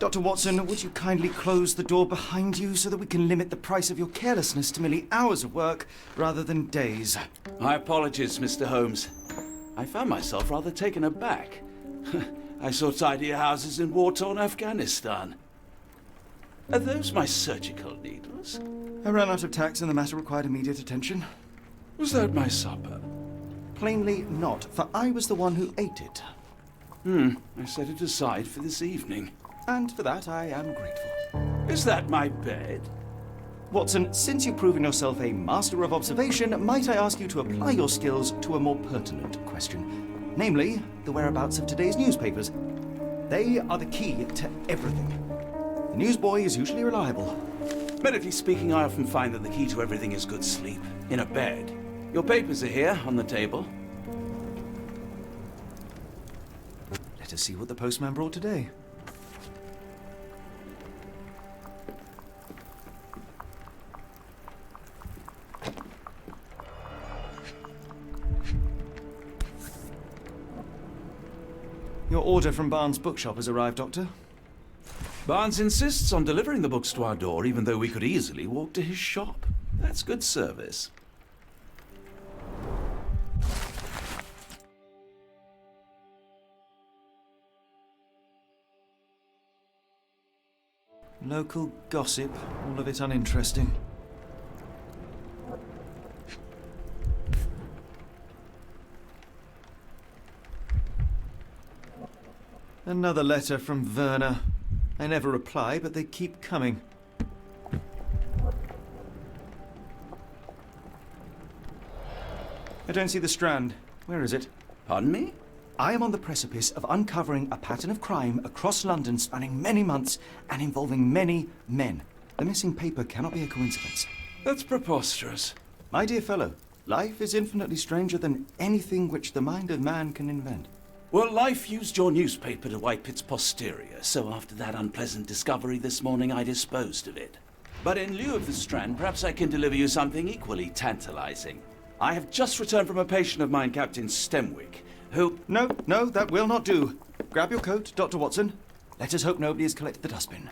Dr. Watson, would you kindly close the door behind you so that we can limit the price of your carelessness to merely hours of work rather than days? My apologies, Mr. Holmes. I found myself rather taken aback. I saw tidier houses in war-torn Afghanistan. Are those my surgical needles? I ran out of tacks and the matter required immediate attention. Was that my supper? Plainly not, for I was the one who ate it. I set it aside for this evening. And for that I am grateful. Is that my bed? Watson, since you've proven yourself a master of observation, might I ask you to apply your skills to a more pertinent question? Namely, the whereabouts of today's newspapers. They are the key to everything. The newsboy is usually reliable. Medically speaking, I often find that the key to everything is good sleep. In a bed. Your papers are here, on the table. Let us see what the postman brought today. Your order from Barnes' bookshop has arrived, Doctor. Barnes insists on delivering the books to our door, even though we could easily walk to his shop. That's good service. Local gossip, all of it uninteresting. Another letter from Werner. I never reply, but they keep coming. I don't see the Strand. Where is it? Pardon me? I am on the precipice of uncovering a pattern of crime across London spanning many months and involving many men. The missing paper cannot be a coincidence. That's preposterous. My dear fellow, life is infinitely stranger than anything which the mind of man can invent. Well, life used your newspaper to wipe its posterior, so after that unpleasant discovery this morning, I disposed of it. But in lieu of the Strand, perhaps I can deliver you something equally tantalizing. I have just returned from a patient of mine, Captain Stemwick, who... No, that will not do. Grab your coat, Dr. Watson. Let us hope nobody has collected the dustbin.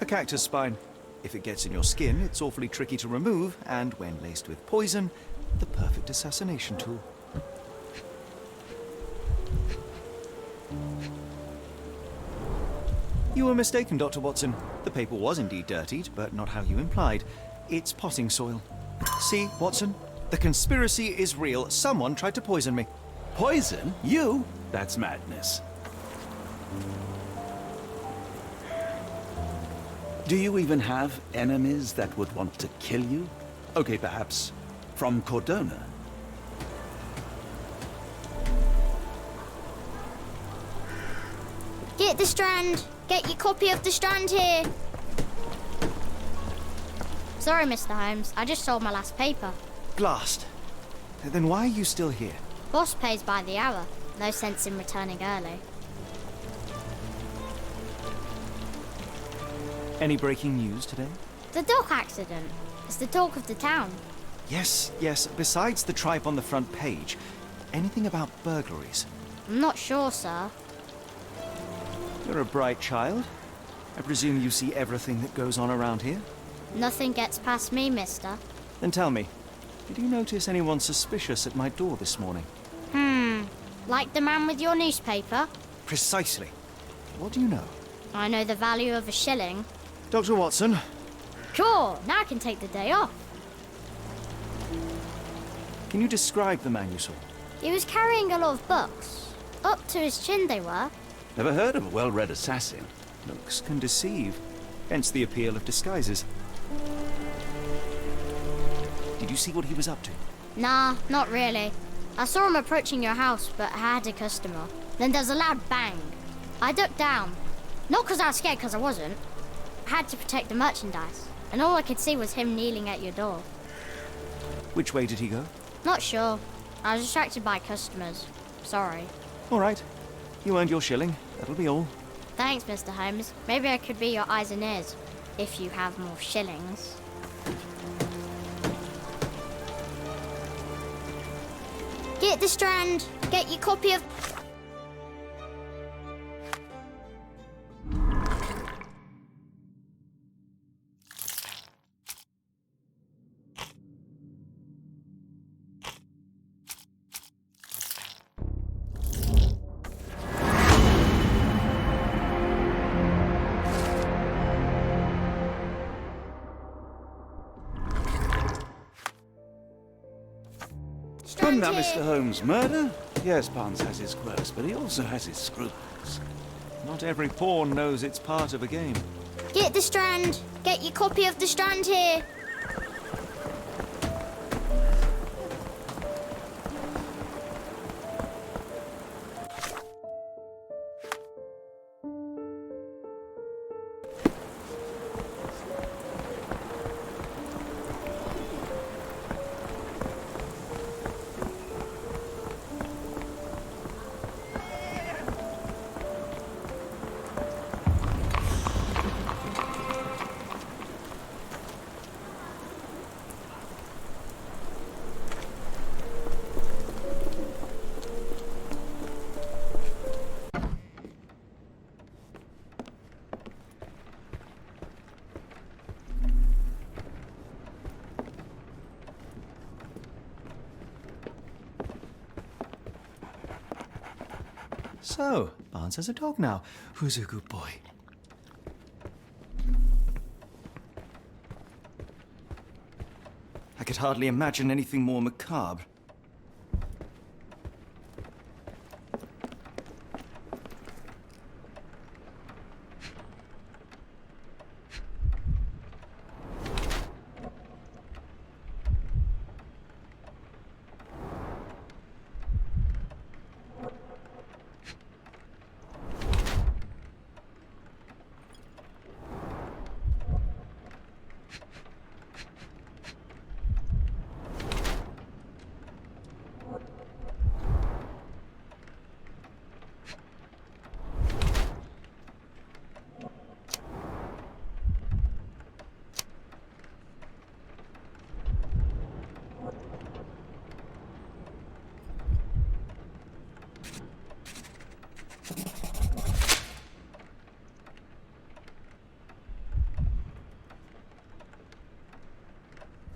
A cactus spine. If it gets in your skin, it's awfully tricky to remove, and when laced with poison, the perfect assassination tool. You were mistaken, Dr. Watson. The paper was indeed dirtied, but not how you implied. It's potting soil. See, Watson? The conspiracy is real. Someone tried to poison me. Poison? You? That's madness. Do you even have enemies that would want to kill you? Okay, perhaps from Cordona. Get the Strand! Get your copy of the Strand here! Sorry, Mr. Holmes. I just sold my last paper. Blast. Then why are you still here? Boss pays by the hour. No sense in returning early. Any breaking news today? The dock accident. It's the talk of the town. Yes. Besides the tripe on the front page, anything about burglaries? I'm not sure, sir. You're a bright child. I presume you see everything that goes on around here? Nothing gets past me, mister. Then tell me, did you notice anyone suspicious at my door this morning? Like the man with your newspaper? Precisely. What do you know? I know the value of a shilling. Dr. Watson, Cool, now I can take the day off. can you describe the man you saw? He was carrying a lot of books. Up to his chin they were. Never heard of a well-read assassin. Looks can deceive, hence the appeal of disguises. Did you see what he was up to? Nah, not really. I saw him approaching your house, but I had a customer. Then there's a loud bang. I ducked down. Not because I was scared, because I wasn't. I had to protect the merchandise. And all I could see was him kneeling at your door. Which way did he go? Not sure. I was distracted by customers. Sorry. All right. You earned your shilling. That'll be all. Thanks, Mr. Holmes. Maybe I could be your eyes and ears, if you have more shillings. Get the Strand. Get your copy of... Couldn't that, Mr. Holmes? Murder? Yes, Barnes has his quirks, but he also has his scruples. Not every pawn knows it's part of a game. Get the Strand. Get your copy of the Strand here. So, Barnes has a dog now. Who's a good boy? I could hardly imagine anything more macabre.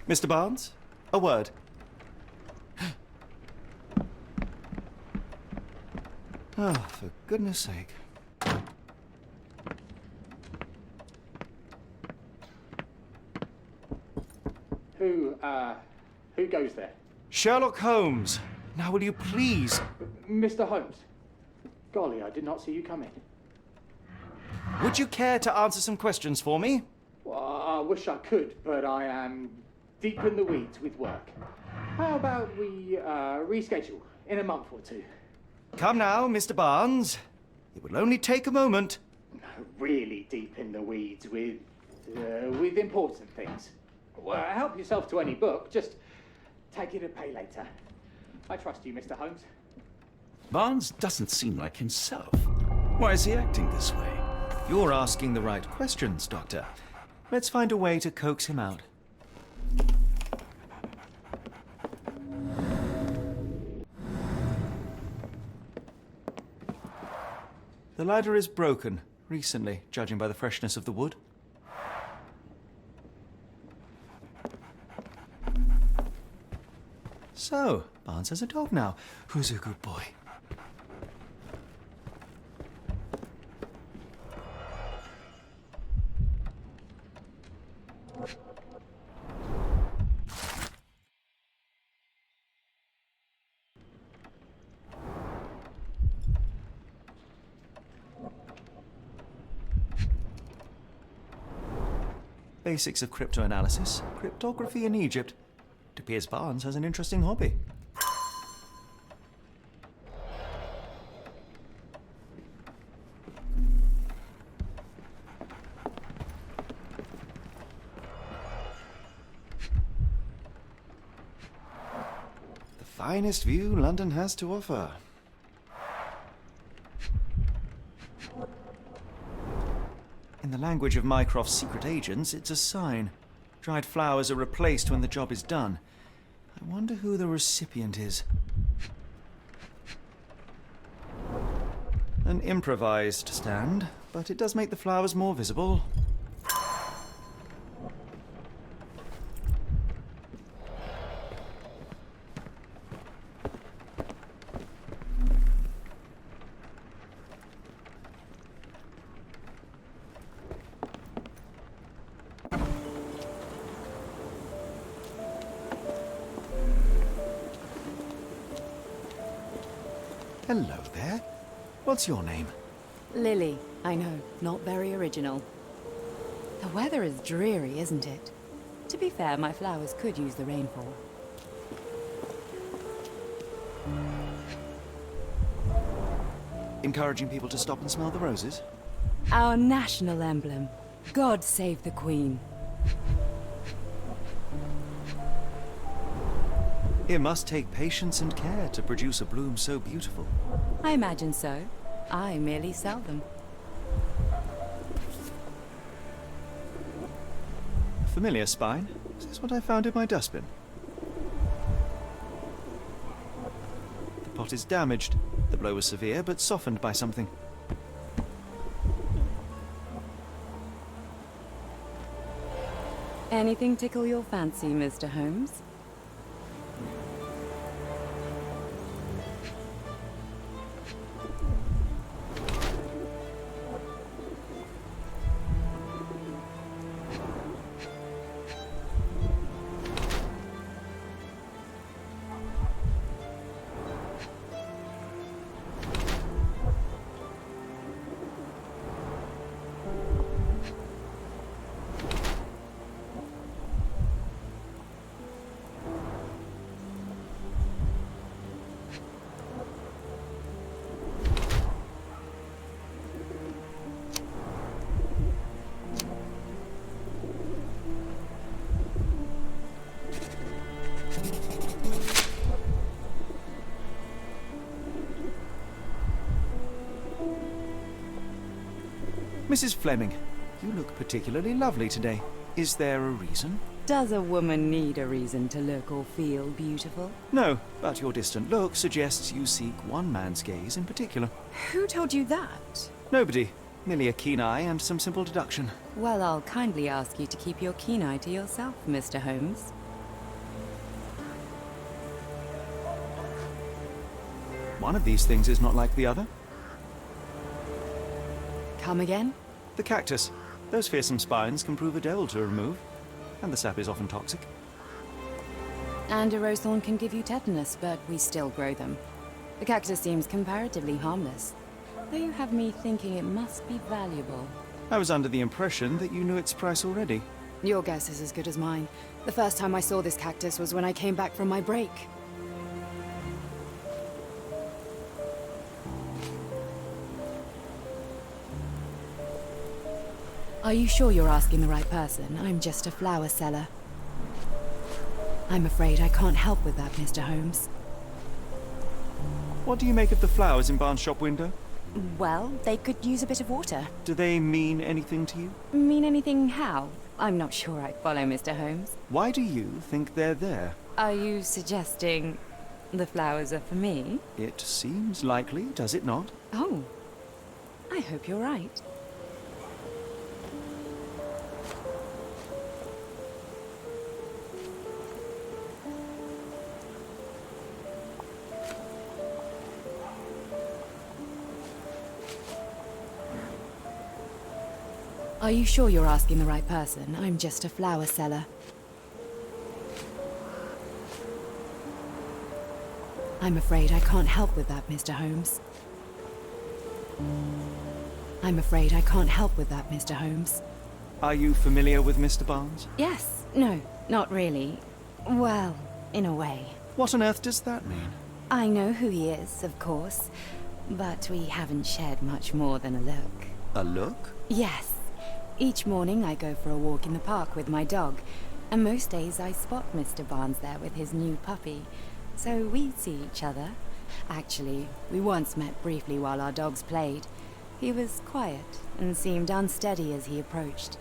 Mr. Barnes, a word. Oh, for goodness sake. Who goes there? Sherlock Holmes. Now will you please? Mr. Holmes. Golly, I did not see you come in. Would you care to answer some questions for me? Well, I wish I could, but I am deep in the weeds with work. How about we reschedule in a month or two? Come now, Mr. Barnes. It will only take a moment. Really deep in the weeds with important things. Well, help yourself to any book. Just take it and pay later. I trust you, Mr. Holmes. Barnes doesn't seem like himself. Why is he acting this way? You're asking the right questions, Doctor. Let's find a way to coax him out. The ladder is broken, recently, judging by the freshness of the wood. So, Barnes has a dog now. Who's a good boy? Basics of cryptoanalysis, cryptography in Egypt. It appears Barnes has an interesting hobby. The finest view London has to offer. In the language of Mycroft's secret agents, it's a sign. Dried flowers are replaced when the job is done. I wonder who the recipient is. An improvised stand, but it does make the flowers more visible. Hello there. What's your name? Lily. I know, not very original. The weather is dreary, isn't it? To be fair, my flowers could use the rainfall. Encouraging people to stop and smell the roses? Our national emblem. God save the Queen. It must take patience and care to produce a bloom so beautiful. I imagine so. I merely sell them. A familiar spine. Is this what I found in my dustbin? The pot is damaged. The blow was severe, but softened by something. Anything tickle your fancy, Mr. Holmes? Mrs. Fleming, you look particularly lovely today. Is there a reason? Does a woman need a reason to look or feel beautiful? No, but your distant look suggests you seek one man's gaze in particular. Who told you that? Nobody. Merely a keen eye and some simple deduction. Well, I'll kindly ask you to keep your keen eye to yourself, Mr. Holmes. One of these things is not like the other. Come again? The cactus. Those fearsome spines can prove a devil to remove, and the sap is often toxic. And a rose thorn can give you tetanus, but we still grow them. The cactus seems comparatively harmless, though you have me thinking it must be valuable. I was under the impression that you knew its price already. Your guess is as good as mine. The first time I saw this cactus was when I came back from my break. Are you sure you're asking the right person? I'm just a flower seller. I'm afraid I can't help with that, Mr. Holmes. What do you make of the flowers in Barnes' shop window? Well, they could use a bit of water. Do they mean anything to you? Mean anything how? I'm not sure I follow, Mr. Holmes. Why do you think they're there? Are you suggesting the flowers are for me? It seems likely, does it not? Oh, I hope you're right. Are you sure you're asking the right person? I'm just a flower seller. I'm afraid I can't help with that, Mr. Holmes. I'm afraid I can't help with that, Mr. Holmes. Are you familiar with Mr. Barnes? Yes. No, not really. Well, in a way. What on earth does that mean? I know who he is, of course, but we haven't shared much more than a look. A look? Yes. Each morning I go for a walk in the park with my dog, and most days I spot Mr. Barnes there with his new puppy. So we see each other. Actually, we once met briefly while our dogs played. He was quiet and seemed unsteady as he approached.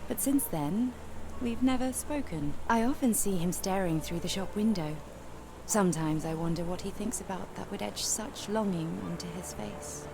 But since then, we've never spoken. I often see him staring through the shop window. Sometimes I wonder what he thinks about that would etch such longing onto his face.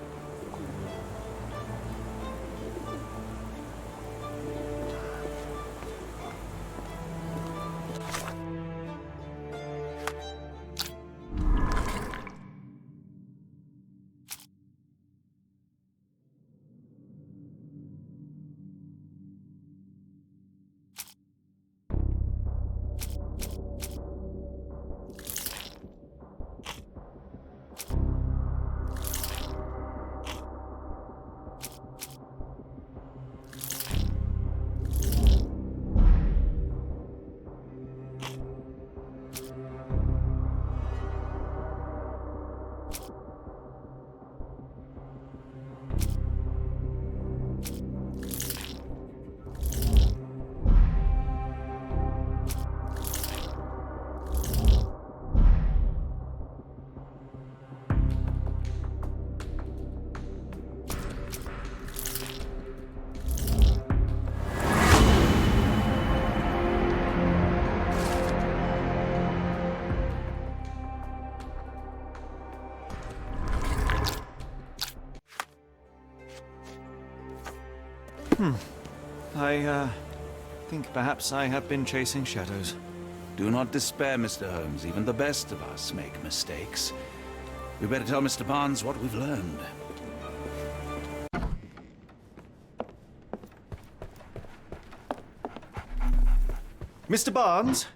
I think perhaps I have been chasing shadows. Do not despair, Mr. Holmes. Even the best of us make mistakes. We better tell Mr. Barnes what we've learned. Mr. Barnes,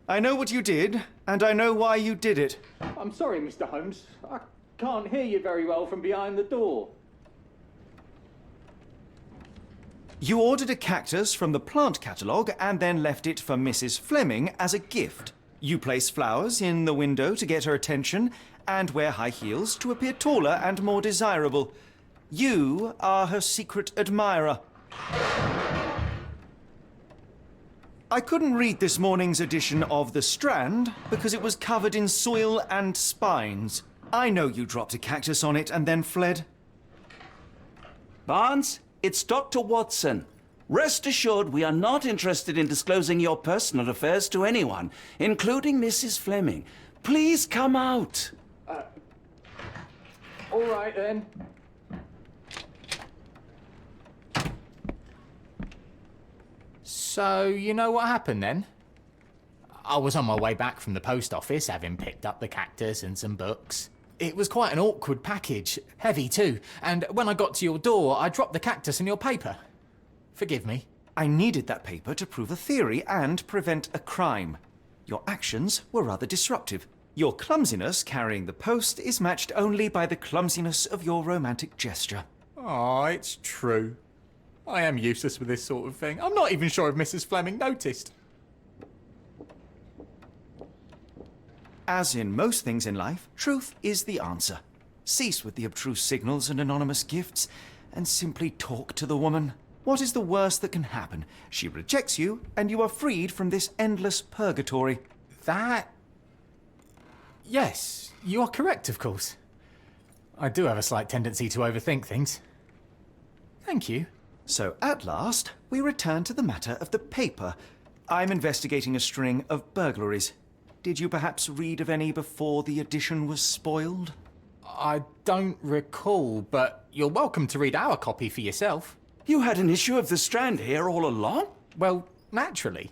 I know what you did, and I know why you did it. I'm sorry, Mr. Holmes. I can't hear you very well from behind the door. You ordered a cactus from the plant catalogue and then left it for Mrs. Fleming as a gift. You place flowers in the window to get her attention and wear high heels to appear taller and more desirable. You are her secret admirer. I couldn't read this morning's edition of The Strand because it was covered in soil and spines. I know you dropped a cactus on it and then fled. Barnes, it's Dr. Watson. Rest assured we are not interested in disclosing your personal affairs to anyone, including Mrs. Fleming. Please come out. All right, then. So, you know what happened then? I was on my way back from the post office, having picked up the cactus and some books. It was quite an awkward package, heavy too, and when I got to your door, I dropped the cactus and your paper. Forgive me. I needed that paper to prove a theory and prevent a crime. Your actions were rather disruptive. Your clumsiness carrying the post is matched only by the clumsiness of your romantic gesture. Oh, it's true. I am useless with this sort of thing. I'm not even sure if Mrs. Fleming noticed. As in most things in life, truth is the answer. Cease with the abstruse signals and anonymous gifts, and simply talk to the woman. What is the worst that can happen? She rejects you, and you are freed from this endless purgatory. That... Yes, you are correct, of course. I do have a slight tendency to overthink things. Thank you. So, at last, we return to the matter of the paper. I'm investigating a string of burglaries. Did you perhaps read of any before the edition was spoiled? I don't recall, but you're welcome to read our copy for yourself. You had an issue of The Strand here all along? Well, naturally.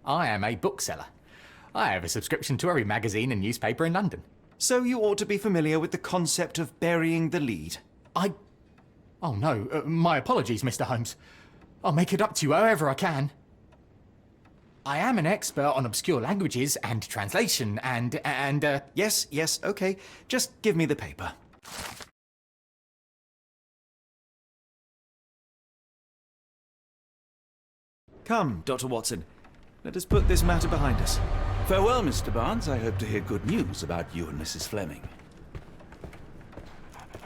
I am a bookseller. I have a subscription to every magazine and newspaper in London. So you ought to be familiar with the concept of burying the lead. Oh no, my apologies, Mr. Holmes. I'll make it up to you however I can. I am an expert on obscure languages and translation and Yes, okay. Just give me the paper. Come, Dr. Watson. Let us put this matter behind us. Farewell, Mr. Barnes. I hope to hear good news about you and Mrs. Fleming.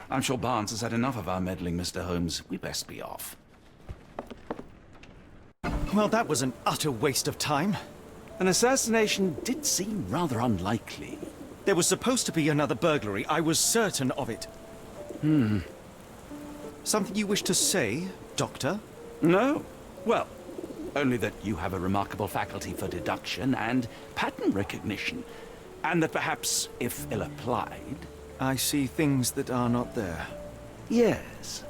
I'm sure Barnes has had enough of our meddling, Mr. Holmes. We best be off. Well, that was an utter waste of time. An assassination did seem rather unlikely. There was supposed to be another burglary. I was certain of it. Something you wish to say, Doctor? No. Well, only that you have a remarkable faculty for deduction and pattern recognition. And that perhaps, if ill-applied... I see things that are not there. Yes.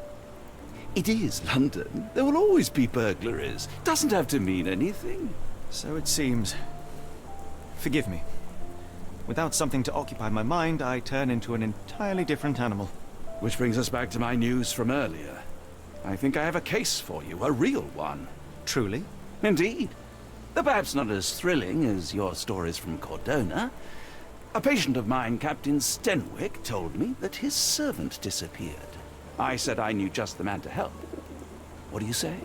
It is London. There will always be burglaries. Doesn't have to mean anything. So it seems. Forgive me. Without something to occupy my mind, I turn into an entirely different animal. Which brings us back to my news from earlier. I think I have a case for you, a real one. Truly? Indeed. Though perhaps not as thrilling as your stories from Cordona. A patient of mine, Captain Stenwick, told me that his servant disappeared. I said I knew just the man to help. What do you say?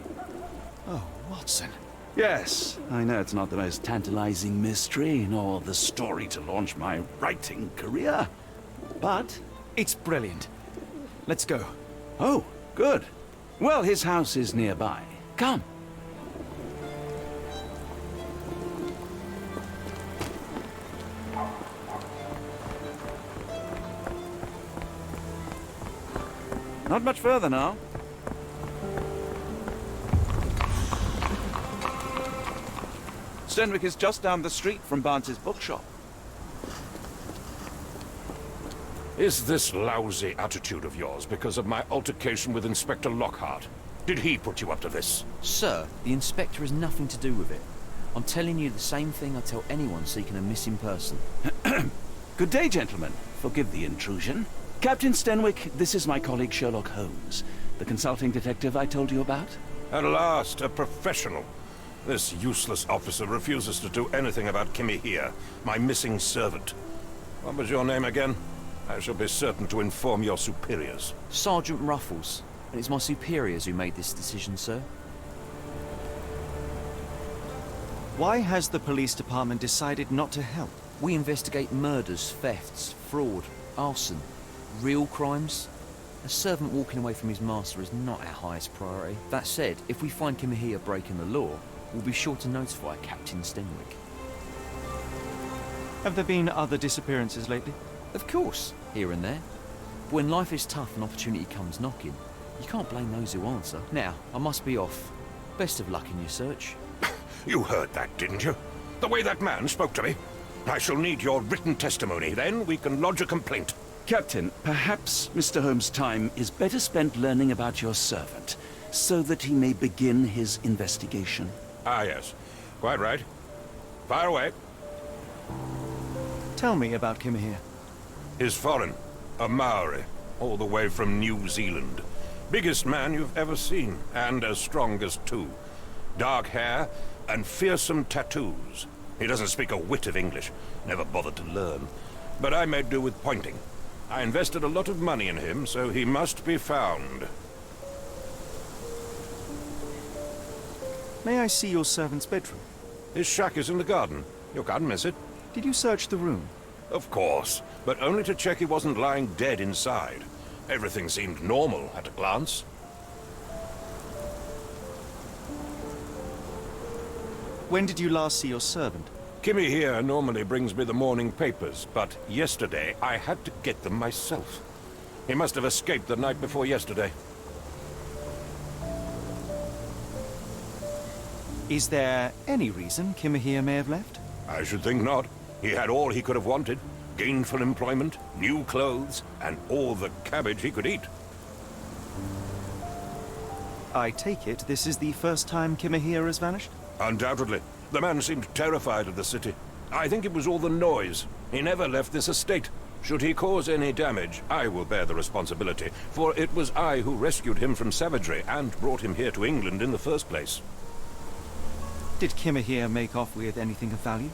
Oh, Watson. Yes, I know it's not the most tantalizing mystery, nor the story to launch my writing career. But... it's brilliant. Let's go. Oh, good. Well, his house is nearby. Come. Not much further now. Stenwick is just down the street from Barnes's bookshop. Is this lousy attitude of yours because of my altercation with Inspector Lockhart? Did he put you up to this? Sir, the inspector has nothing to do with it. I'm telling you the same thing I tell anyone seeking a missing person. Good day, gentlemen. Forgive the intrusion. Captain Stenwick, this is my colleague Sherlock Holmes, the consulting detective I told you about. At last, a professional. This useless officer refuses to do anything about Kimmy here, my missing servant. What was your name again? I shall be certain to inform your superiors. Sergeant Ruffles. And it's my superiors who made this decision, sir. Why has the police department decided not to help? We investigate murders, thefts, fraud, arson, real crimes. A servant walking away from his master is not our highest priority. That said, if we find Kimahia breaking the law, we'll be sure to notify Captain Stenwick. Have there been other disappearances lately? Of course, here and there. But when life is tough and opportunity comes knocking, you can't blame those who answer. Now, I must be off. Best of luck in your search. You heard that, didn't you? The way that man spoke to me. I shall need your written testimony, then we can lodge a complaint. Captain, perhaps Mr. Holmes' time is better spent learning about your servant, so that he may begin his investigation. Ah, yes. Quite right. Fire away. Tell me about Kimahia. He's foreign. A Maori. All the way from New Zealand. Biggest man you've ever seen, and as strong as two. Dark hair and fearsome tattoos. He doesn't speak a whit of English. Never bothered to learn. But I made do with pointing. I invested a lot of money in him, so he must be found. May I see your servant's bedroom? His shack is in the garden. You can't miss it. Did you search the room? Of course, but only to check he wasn't lying dead inside. Everything seemed normal at a glance. When did you last see your servant? Kimmy here normally brings me the morning papers, but yesterday I had to get them myself. He must have escaped the night before yesterday. Is there any reason Kimahia may have left? I should think not. He had all he could have wanted. Gainful employment, new clothes, and all the cabbage he could eat. I take it this is the first time Kimahia has vanished? Undoubtedly. The man seemed terrified of the city. I think it was all the noise. He never left this estate. Should he cause any damage, I will bear the responsibility, for it was I who rescued him from savagery and brought him here to England in the first place. Did Kimahia make off with anything of value?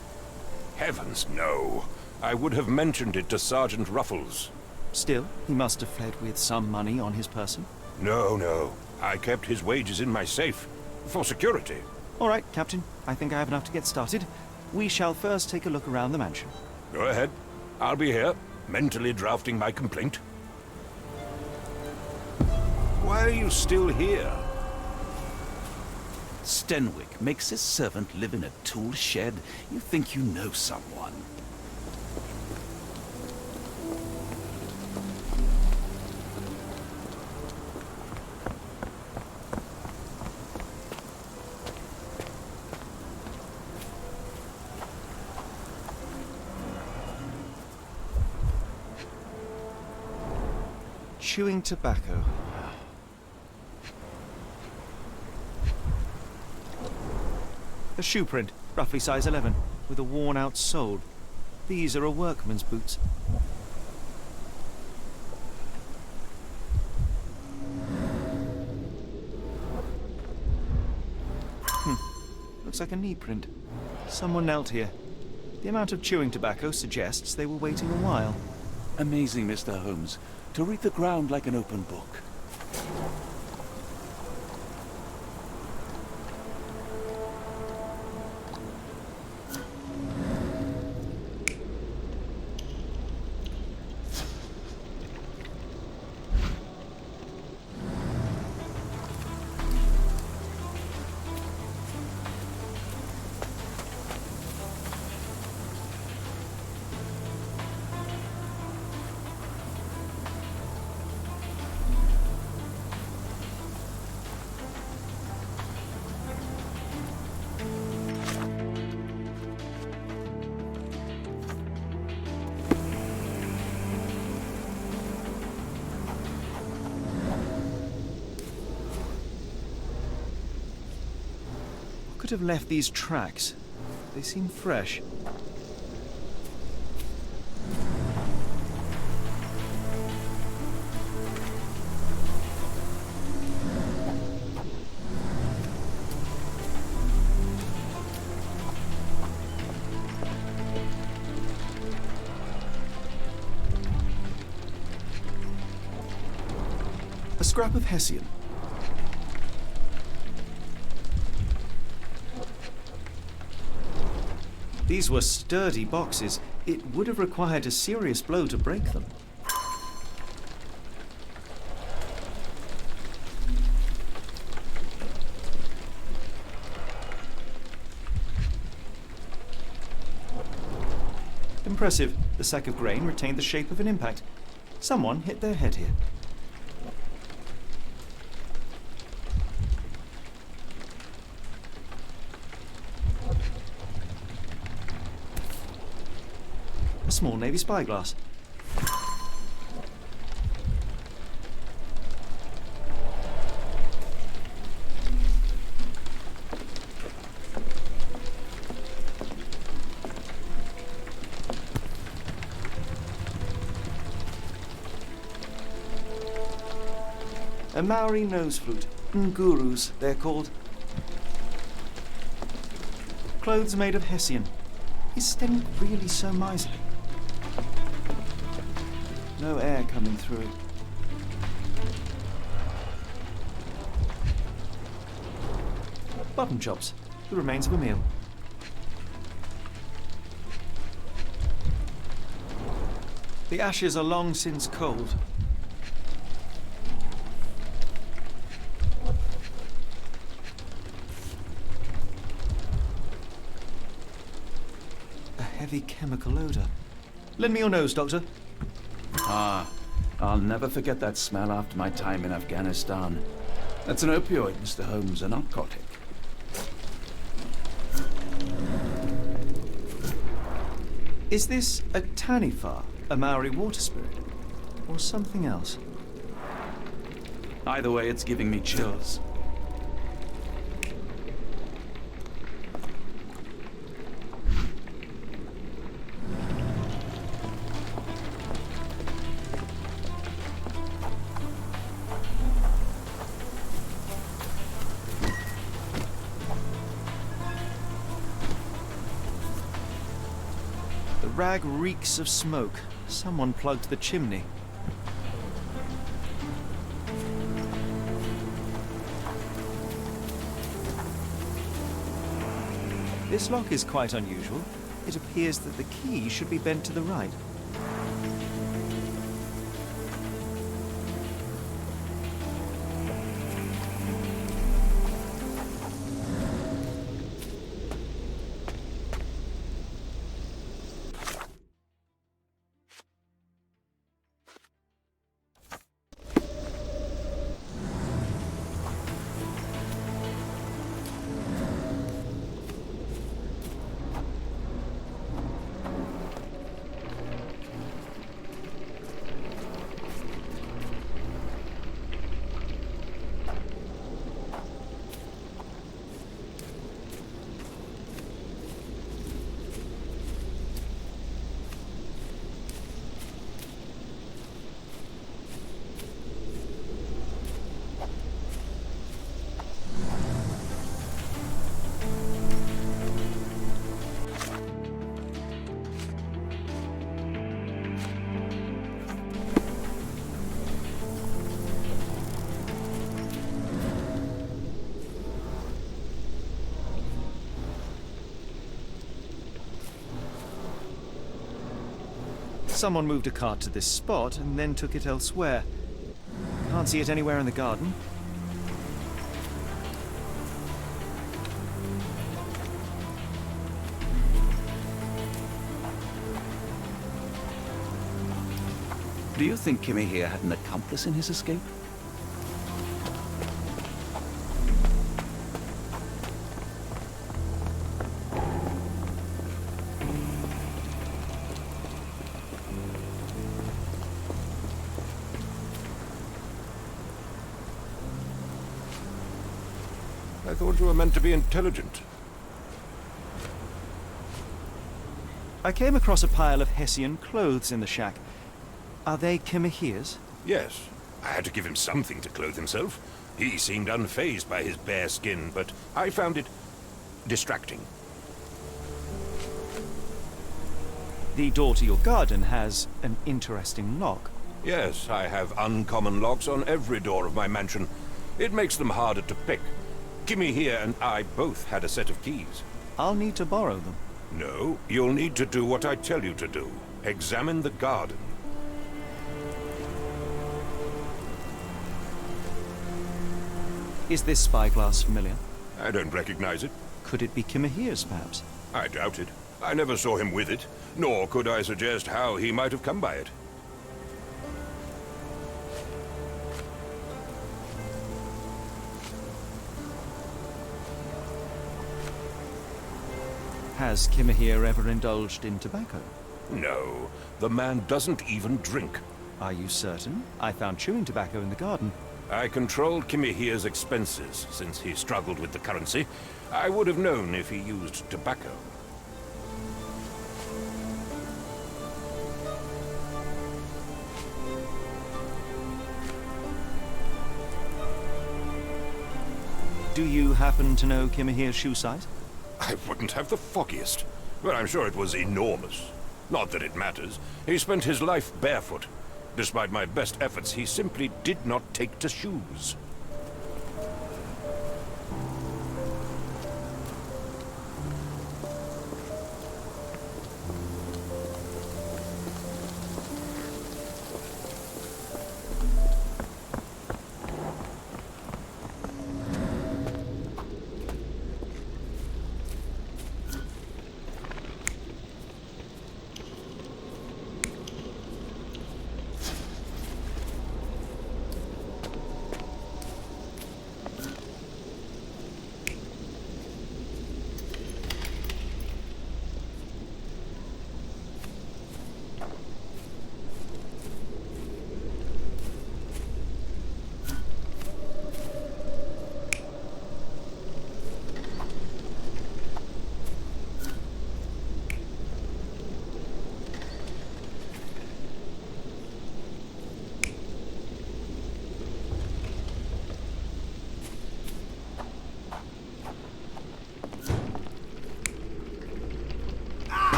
Heavens, no. I would have mentioned it to Sergeant Ruffles. Still, he must have fled with some money on his person. No. I kept his wages in my safe. For security. All right, Captain. I think I have enough to get started. We shall first take a look around the mansion. Go ahead. I'll be here, mentally drafting my complaint. Why are you still here? Stenwick makes his servant live in a tool shed. You think you know someone. Chewing tobacco. A shoe print, roughly size 11, with a worn-out sole. These are a workman's boots. Looks like a knee print. Someone knelt here. The amount of chewing tobacco suggests they were waiting a while. Amazing, Mr. Holmes. To read the ground like an open book. Could have left these tracks. They seem fresh. A scrap of Hessian. These were sturdy boxes. It would have required a serious blow to break them. Impressive. The sack of grain retained the shape of an impact. Someone hit their head here. A small navy spyglass. A Maori nose flute. Ngurus, they're called. Clothes made of Hessian. Is Stenwick really so miserly? No air coming through. Button chops. The remains of a meal. The ashes are long since cold. A heavy chemical odor. Lend me your nose, Doctor. Ah, I'll never forget that smell after my time in Afghanistan. That's an opioid, Mr. Holmes, a narcotic. Is this a Taniwha, a Maori water spirit, or something else? Either way, it's giving me chills. The rag reeks of smoke. Someone plugged the chimney. This lock is quite unusual. It appears that the key should be bent to the right. Someone moved a cart to this spot and then took it elsewhere. Can't see it anywhere in the garden. Do you think Kimmy here had an accomplice in his escape? I thought you were meant to be intelligent. I came across a pile of Hessian clothes in the shack. Are they Kimahir's? Yes. I had to give him something to clothe himself. He seemed unfazed by his bare skin, but I found it distracting. The door to your garden has an interesting lock. Yes, I have uncommon locks on every door of my mansion. It makes them harder to pick. Kimmy here and I both had a set of keys. I'll need to borrow them. No, you'll need to do what I tell you to do. Examine the garden. Is this spyglass familiar? I don't recognize it. Could it be Kimahir's, perhaps? I doubt it. I never saw him with it, nor could I suggest how he might have come by it. Has Kimahir ever indulged in tobacco? No, the man doesn't even drink. Are you certain? I found chewing tobacco in the garden. I controlled Kimahir's expenses since he struggled with the currency. I would have known if he used tobacco. Do you happen to know Kimahir's shoe size? I wouldn't have the foggiest, but I'm sure it was enormous. Not that it matters. He spent his life barefoot. Despite my best efforts, he simply did not take to shoes.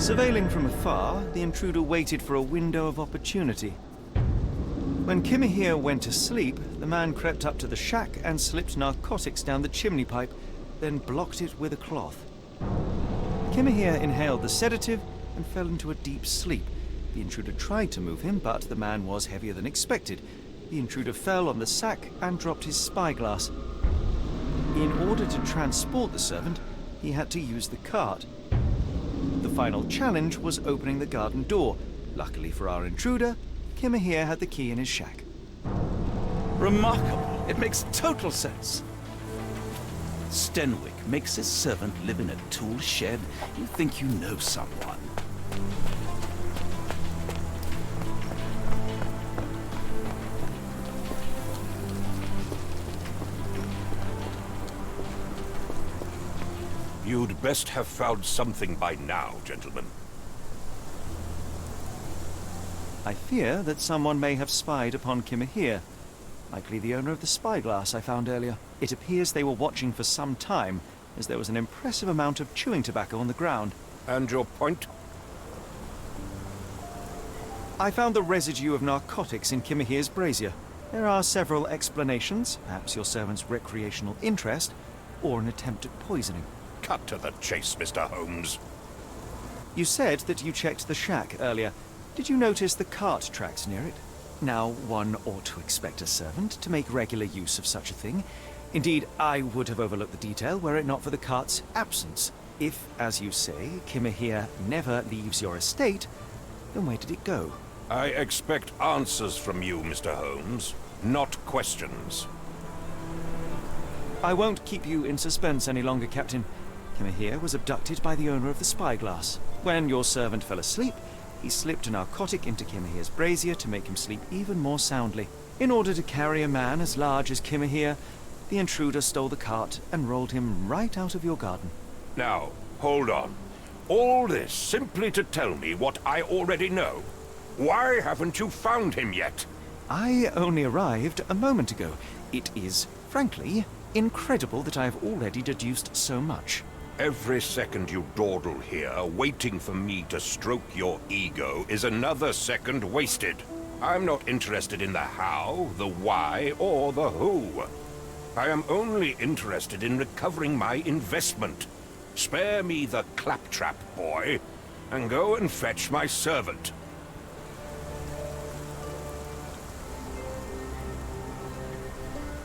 Surveilling from afar, the intruder waited for a window of opportunity. When Kimahir went to sleep, the man crept up to the shack and slipped narcotics down the chimney pipe, then blocked it with a cloth. Kimahir inhaled the sedative and fell into a deep sleep. The intruder tried to move him, but the man was heavier than expected. The intruder fell on the sack and dropped his spyglass. In order to transport the servant, he had to use the cart. The final challenge was opening the garden door. Luckily for our intruder, Kimahir had the key in his shack. Remarkable. It makes total sense. Stenwick makes his servant live in a tool shed. You think you know someone. You'd best have found something by now, gentlemen. I fear that someone may have spied upon Kimahir. Likely the owner of the spyglass I found earlier. It appears they were watching for some time, as there was an impressive amount of chewing tobacco on the ground. And your point? I found the residue of narcotics in Kimahir's brazier. There are several explanations, perhaps your servant's recreational interest, or an attempt at poisoning. Cut to the chase, Mr. Holmes. You said that you checked the shack earlier. Did you notice the cart tracks near it? Now, one ought to expect a servant to make regular use of such a thing. Indeed, I would have overlooked the detail were it not for the cart's absence. If, as you say, Kimahir never leaves your estate, then where did it go? I expect answers from you, Mr. Holmes, not questions. I won't keep you in suspense any longer, Captain. Kimahir was abducted by the owner of the spyglass. When your servant fell asleep, he slipped a narcotic into Kimahir's brazier to make him sleep even more soundly. In order to carry a man as large as Kimahir, the intruder stole the cart and rolled him right out of your garden. Now, hold on. All this simply to tell me what I already know? Why haven't you found him yet? I only arrived a moment ago. It is, frankly, incredible that I have already deduced so much. Every second you dawdle here, waiting for me to stroke your ego, is another second wasted. I'm not interested in the how, the why, or the who. I am only interested in recovering my investment. Spare me the claptrap, boy, and go and fetch my servant.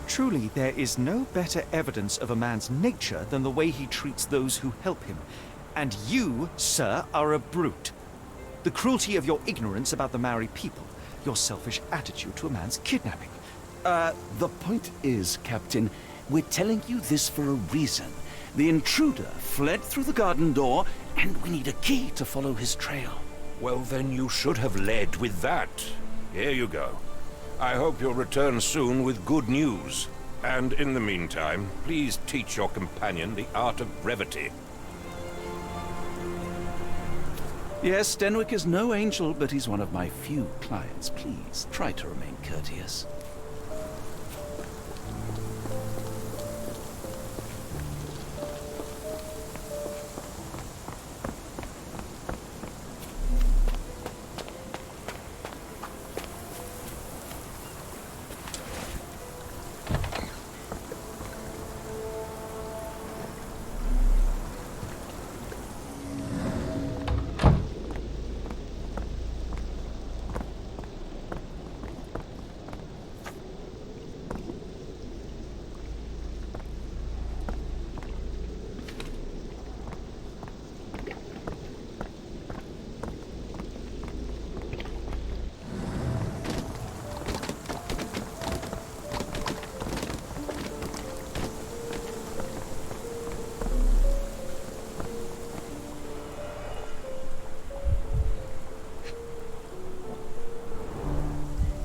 Truly, there is no better evidence of a man's nature than the way he treats those who help him. And you, sir, are a brute. The cruelty of your ignorance about the Maori people, your selfish attitude to a man's kidnapping. The point is, Captain, we're telling you this for a reason. The intruder fled through the garden door, and we need a key to follow his trail. Well, then you should have led with that. Here you go. I hope you'll return soon with good news. And in the meantime, please teach your companion the art of brevity. Yes, Stenwick is no angel, but he's one of my few clients. Please, try to remain courteous.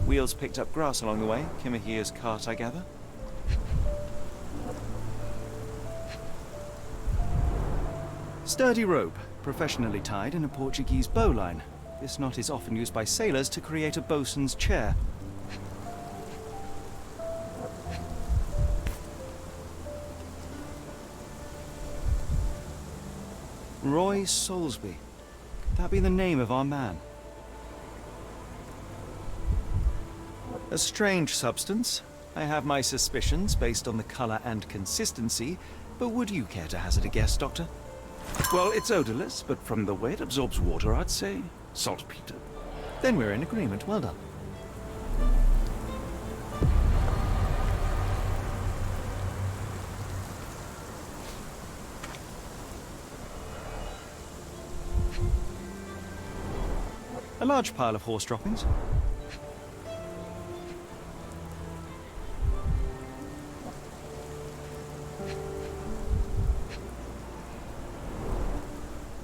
Wheels picked up grass along the way. Kimahir's cart, I gather. Sturdy rope, professionally tied in a Portuguese bowline. This knot is often used by sailors to create a bosun's chair. Roy Soulsby. that be the name of our man? A strange substance. I have my suspicions based on the color and consistency, but would you care to hazard a guess, Doctor? Well, it's odorless, but from the way it absorbs water, I'd say saltpeter. Then we're in agreement. Well done. A large pile of horse droppings.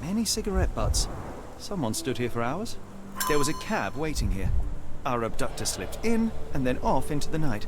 Many cigarette butts. Someone stood here for hours. There was a cab waiting here. Our abductor slipped in and then off into the night.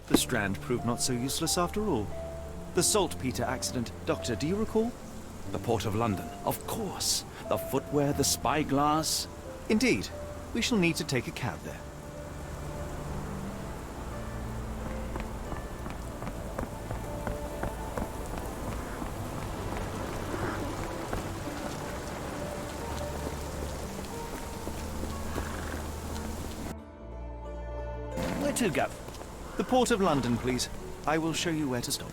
The Strand proved not so useless after all. The saltpeter accident. Doctor, do you recall? The Port of London, of course. The footwear, the spyglass. Indeed. We shall need to take a cab there. Where to go? The Port of London, please. I will show you where to stop.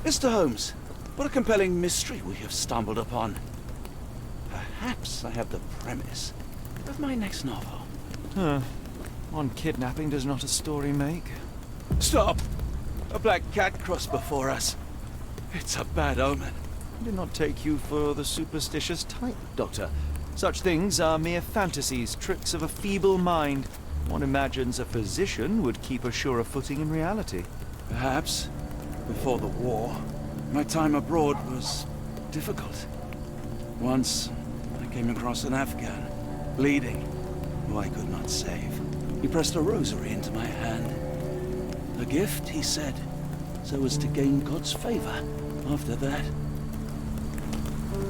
Mr. Holmes, what a compelling mystery we have stumbled upon. Perhaps I have the premise of my next novel. One kidnapping does not a story make. Stop! A black cat crossed before us. It's a bad omen. I do not take you for the superstitious type, Doctor. Such things are mere fantasies, tricks of a feeble mind. One imagines a physician would keep a surer footing in reality. Perhaps. Before the war, my time abroad was difficult. Once, I came across an Afghan, bleeding, who I could not save. He pressed a rosary into my hand. A gift, he said, so as to gain God's favor after that.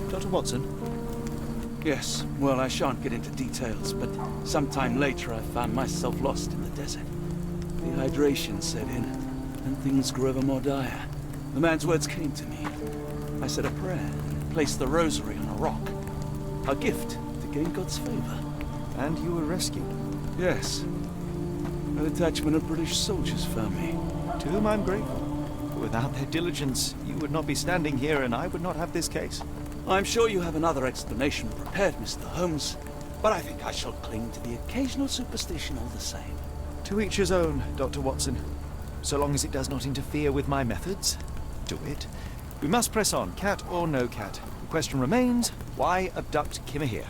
Dr. Watson? Yes, well, I shan't get into details, but sometime later I found myself lost in the desert. Dehydration set in, and things grew ever more dire. The man's words came to me. I said a prayer and placed the rosary on a rock. A gift to gain God's favor. And you were rescued. Yes. A detachment of British soldiers found me. To whom I'm grateful. Without their diligence, you would not be standing here and I would not have this case. I'm sure you have another explanation prepared, Mr. Holmes, but I think I shall cling to the occasional superstition all the same. To each his own, Dr. Watson. So long as it does not interfere with my methods, do it. We must press on, cat or no cat. The question remains, why abduct Kimahir?